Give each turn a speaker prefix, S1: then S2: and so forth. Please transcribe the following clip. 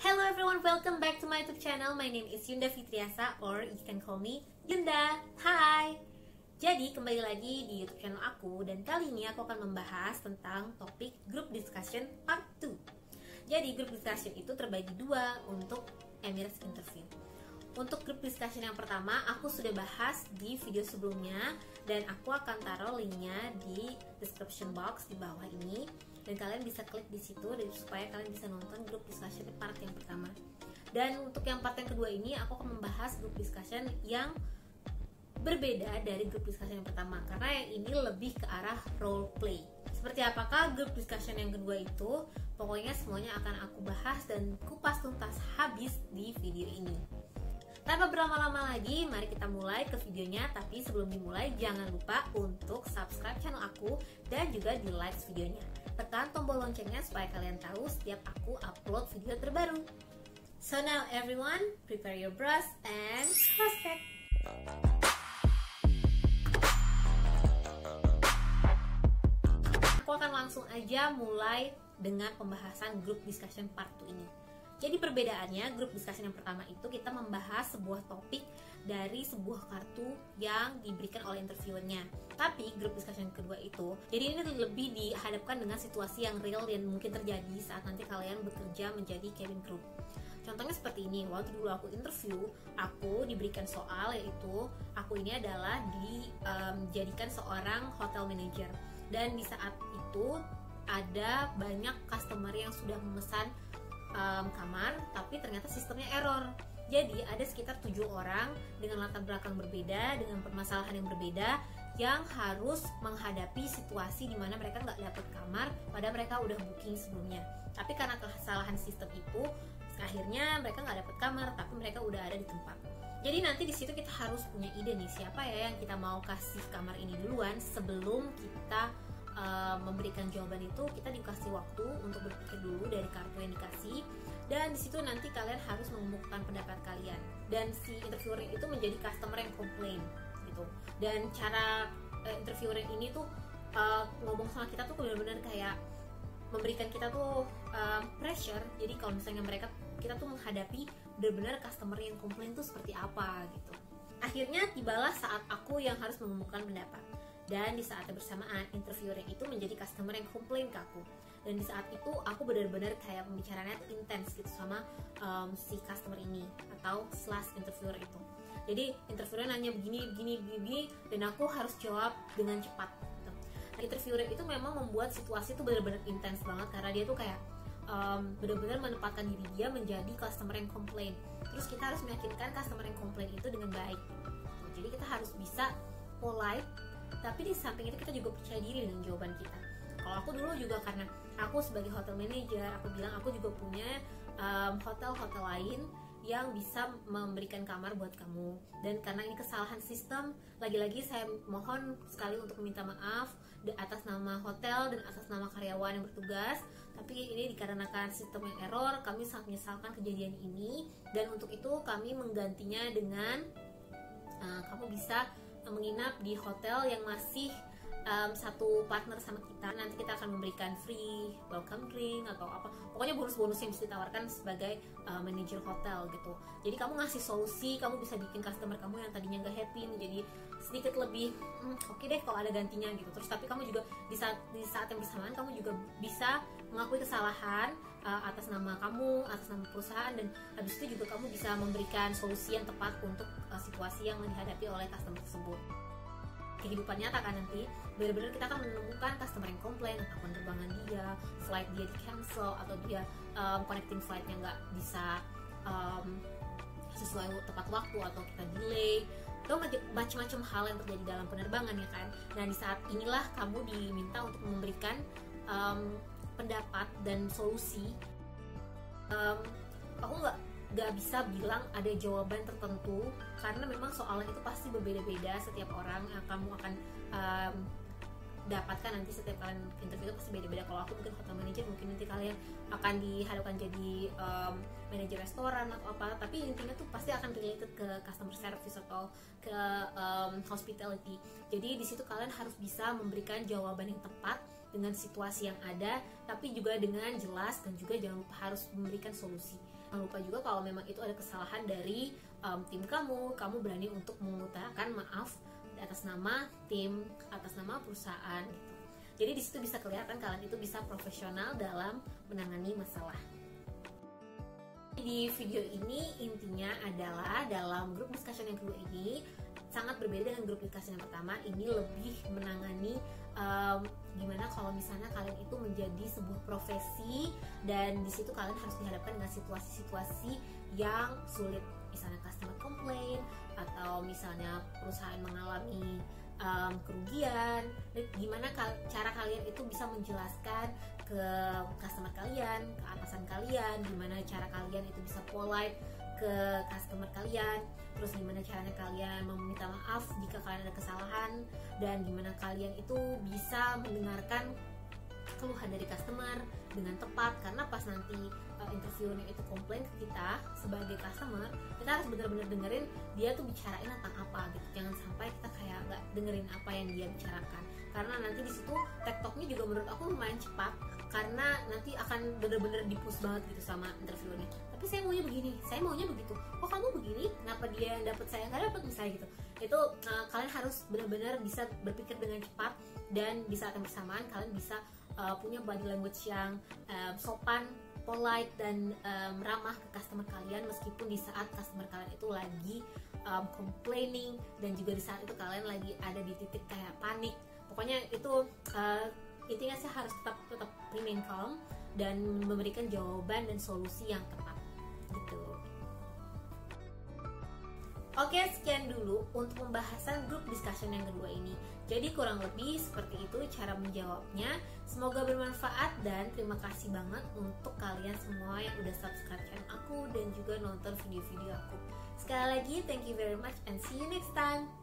S1: Hello everyone, welcome back to my YouTube channel. My name is Yunda Fitriasa, or you can call me Yunda. Hai. Jadi kembali lagi di YouTube channel aku, dan kali ini aku akan membahas tentang topik group discussion part 2. Jadi group discussion itu terbagi dua untuk Emirates interview. Untuk group discussion yang pertama aku sudah bahas di video sebelumnya, dan aku akan taruh linknya di description box di bawah ini, dan kalian bisa klik di situ supaya kalian bisa nonton group discussion part yang pertama. Dan untuk yang part yang kedua ini aku akan membahas group discussion yang berbeda dari group discussion yang pertama, karena yang ini lebih ke arah role play. Seperti apakah group discussion yang kedua itu? Pokoknya semuanya akan aku bahas dan kupas tuntas habis di video ini. Tanpa berlama-lama lagi, mari kita mulai ke videonya. Tapi sebelum dimulai, jangan lupa untuk subscribe channel aku dan juga di like videonya. Tekan tombol loncengnya supaya kalian tahu setiap aku upload video terbaru. So now everyone, prepare your brush and cross check. Aku akan langsung aja mulai dengan pembahasan group discussion part 2 ini. Jadi perbedaannya, grup discussion yang pertama itu kita membahas sebuah topik dari sebuah kartu yang diberikan oleh interviewernya. Tapi grup discussion yang kedua itu, jadi ini lebih dihadapkan dengan situasi yang real dan mungkin terjadi saat nanti kalian bekerja menjadi cabin crew. Contohnya seperti ini, waktu dulu aku interview, aku diberikan soal, yaitu aku ini adalah dijadikan seorang hotel manager. Dan di saat itu ada banyak customer yang sudah memesan kamar, tapi ternyata sistemnya error. Jadi ada sekitar 7 orang dengan latar belakang berbeda, dengan permasalahan yang berbeda, yang harus menghadapi situasi di mana mereka nggak dapat kamar padahal mereka udah booking sebelumnya. Tapi karena kesalahan sistem itu, akhirnya mereka nggak dapat kamar, tapi mereka udah ada di tempat. Jadi nanti di situ kita harus punya ide nih, siapa ya yang kita mau kasih kamar ini duluan. Sebelum kita memberikan jawaban itu, kita dikasih waktu untuk berpikir dulu dari kartu yang dikasih, dan disitu nanti kalian harus mengemukakan pendapat kalian, dan si interviewer itu menjadi customer yang komplain gitu. Dan cara interviewer ini tuh ngomong sama kita tuh benar-benar kayak memberikan kita tuh pressure. Jadi kalau misalnya kita tuh menghadapi benar-benar customer yang komplain tuh seperti apa gitu. Akhirnya tibalah saat aku yang harus mengemukakan pendapat. Dan di saat yang bersamaan, interviewer itu menjadi customer yang komplain ke aku. Dan di saat itu aku benar-benar kayak pembicaraannya intens gitu sama si customer ini atau slash interviewer itu. Jadi interviewer nanya begini, dan aku harus jawab dengan cepat gitu. Nah, interviewer itu memang membuat situasi itu benar-benar intens banget, karena dia tuh kayak benar-benar menempatkan diri dia menjadi customer yang komplain. Terus kita harus meyakinkan customer yang komplain itu dengan baik. Jadi kita harus bisa polite, tapi di samping itu kita juga percaya diri dengan jawaban kita. Kalau aku dulu juga, karena aku sebagai hotel manager, aku bilang aku juga punya hotel-hotel lain yang bisa memberikan kamar buat kamu. Dan karena ini kesalahan sistem, lagi-lagi saya mohon sekali untuk meminta maaf atas nama hotel dan atas nama karyawan yang bertugas. Tapi ini dikarenakan sistem yang error, kami sangat menyesalkan kejadian ini. Dan untuk itu kami menggantinya dengan kamu bisa menginap di hotel yang masih satu partner sama kita. Nanti kita akan memberikan free welcome drink atau apa, pokoknya bonus-bonus yang bisa ditawarkan sebagai manajer hotel gitu. Jadi kamu ngasih solusi, kamu bisa bikin customer kamu yang tadinya gak happy menjadi sedikit lebih oke deh kalau ada gantinya gitu. Terus tapi kamu juga di saat yang bersamaan kamu juga bisa mengakui kesalahan atas nama kamu, atas nama perusahaan, dan habis itu juga kamu bisa memberikan solusi yang tepat untuk situasi yang dihadapi oleh customer tersebut. Kehidupan nyata kan nanti benar-benar kita akan menemukan customer yang komplain tentang penerbangan dia, flight dia di cancel, atau dia connecting flightnya nggak bisa sesuai tepat waktu, atau kita delay, atau macam-macam hal yang terjadi dalam penerbangan ya kan. Nah di saat inilah kamu diminta untuk memberikan pendapat dan solusi. Aku nggak bisa bilang ada jawaban tertentu, karena memang soalnya itu pasti berbeda-beda setiap orang yang kamu akan dapatkan nanti. Setiap kalian interview itu pasti beda-beda. Kalau aku mungkin hotel manager, mungkin nanti kalian akan dihadapkan jadi manajer restoran atau apa, tapi intinya tuh pasti akan related ke customer service atau ke hospitality. Jadi di situ kalian harus bisa memberikan jawaban yang tepat dengan situasi yang ada, tapi juga dengan jelas, dan juga jangan lupa harus memberikan solusi. Jangan lupa juga kalau memang itu ada kesalahan dari tim kamu berani untuk mengutarakan maaf atas nama tim, atas nama perusahaan gitu. Jadi di situ bisa kelihatan kalian itu bisa profesional dalam menangani masalah. Di video ini intinya adalah dalam grup discussion yang kedua ini sangat berbeda dengan grup discussion yang pertama. Ini lebih menangani gimana kalau misalnya kalian itu menjadi sebuah profesi dan di situ kalian harus dihadapkan dengan situasi-situasi yang sulit, misalnya customer complaint atau misalnya perusahaan mengalami kerugian, dan gimana cara kalian itu bisa menjelaskan ke customer kalian, ke atasan kalian, gimana cara kalian itu bisa polite ke customer kalian, terus gimana caranya kalian meminta maaf jika kalian ada kesalahan, dan gimana kalian itu bisa mendengarkan keluhan dari customer dengan tepat, karena pas nanti interviewernya itu komplain ke kita sebagai customer, kita harus benar-benar dengerin dia tuh bicarain tentang apa gitu. Jangan sampai kita kayak nggak dengerin apa yang dia bicarakan, karena nanti di situ tektoknya juga menurut aku lumayan cepat, karena nanti akan benar-benar dipus banget gitu sama interviewernya. Tapi saya maunya begini, saya maunya begitu, kok kamu begini, kenapa dia yang dapat saya nggak dapat, misalnya gitu. Itu kalian harus benar-benar bisa berpikir dengan cepat, dan di saat yang bersamaan kalian bisa punya body language yang sopan, polite, dan ramah ke customer kalian, meskipun di saat customer kalian itu lagi complaining, dan juga di saat itu kalian lagi ada di titik kayak panik. Pokoknya itu intinya sih harus tetap remain calm dan memberikan jawaban dan solusi yang tepat gitu. Oke, sekian dulu untuk pembahasan grup discussion yang kedua ini. Jadi kurang lebih seperti itu cara menjawabnya. Semoga bermanfaat, dan terima kasih banget untuk kalian semua yang udah subscribe channel aku dan juga nonton video-video aku. Sekali lagi, thank you very much and see you next time.